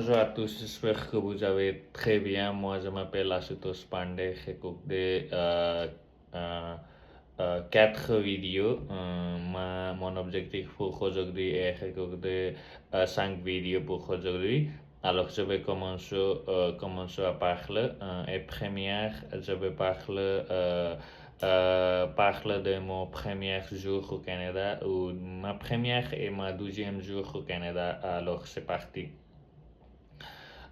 Bonjour à tous, j'espère que vous allez très bien. Moi, je m'appelle Ashutosh Pandey. J'écoute euh, quatre vidéos. Mon objectif pour aujourd'hui est d'écouter cinq vidéos pour aujourd'hui. Alors, je vais commencer à parler. Et première, je vais parler de mon premier jour au Canada, ou ma première et ma deuxième jour au Canada. Alors, c'est parti.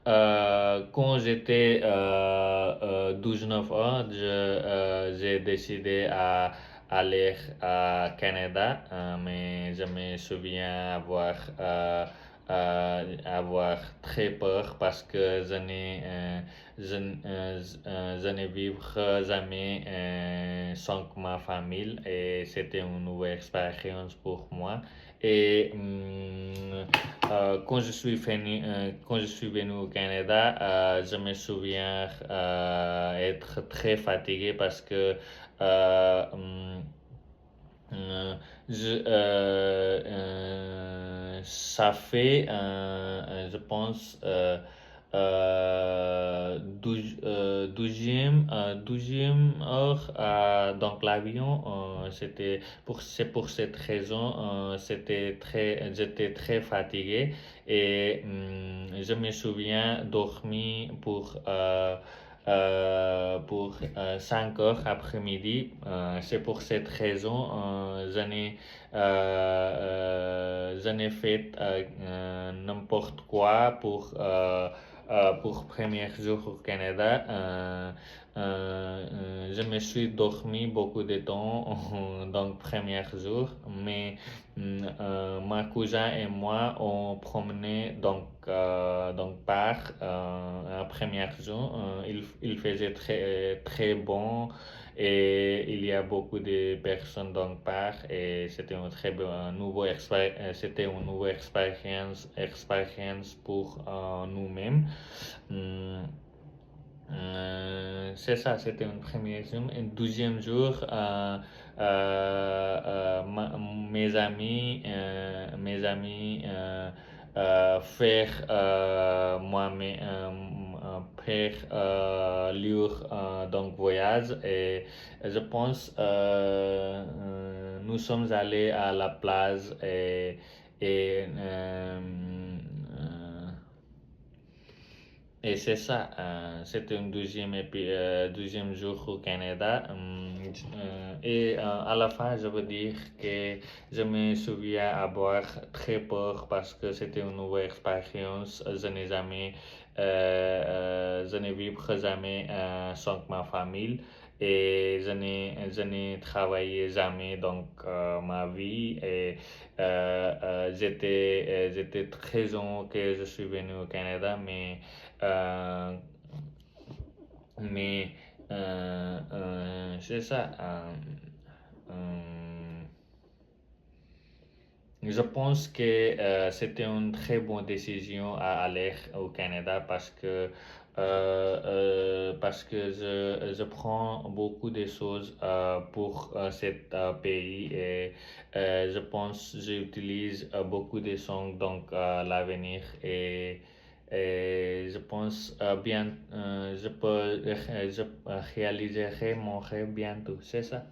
Quand j'étais 9 ans, j'ai décidé à aller au Canada, mais je me souviens avoir très peur parce que je ne vivrai jamais sans ma famille et c'était une nouvelle expérience pour moi. Et quand je suis venu au Canada, je me souviens être très fatigué parce que euh, hum, ça fait, je pense, 12e heure donc l'avion. C'est pour cette raison, j'étais très fatigué et je me souviens dormir pour 5 heures après-midi. C'est pour cette raison je n'ai fait n'importe quoi pour premier jour au Canada. Je me suis dormi beaucoup de temps donc premier jour, mais ma cousin et moi on promené donc par un premier jour. Il faisait très bon et il y a beaucoup de personnes donc par et c'était c'était une nouvelle expérience pour nous-mêmes. Hum, c'est ça, c'était un premier jour. Un deuxième jour, mes amis faire faire leur donc voyage et je pense nous sommes allés à la plage et et c'est ça, c'était un deuxième jour au Canada. À la fin, je veux dire que je me souviens avoir très peur parce que c'était une nouvelle expérience. Je ne vivrai jamais sans ma famille et je n'ai travaillé jamais donc ma vie et j'étais très heureux que je suis venu au Canada, euh, mais c'est ça. Euh, je pense que c'était une très bonne décision à aller au Canada parce que je prends beaucoup de choses pour cet pays et je pense que j'utilise beaucoup de songs donc à l'avenir et je pense je réaliserai mon rêve bientôt, c'est ça.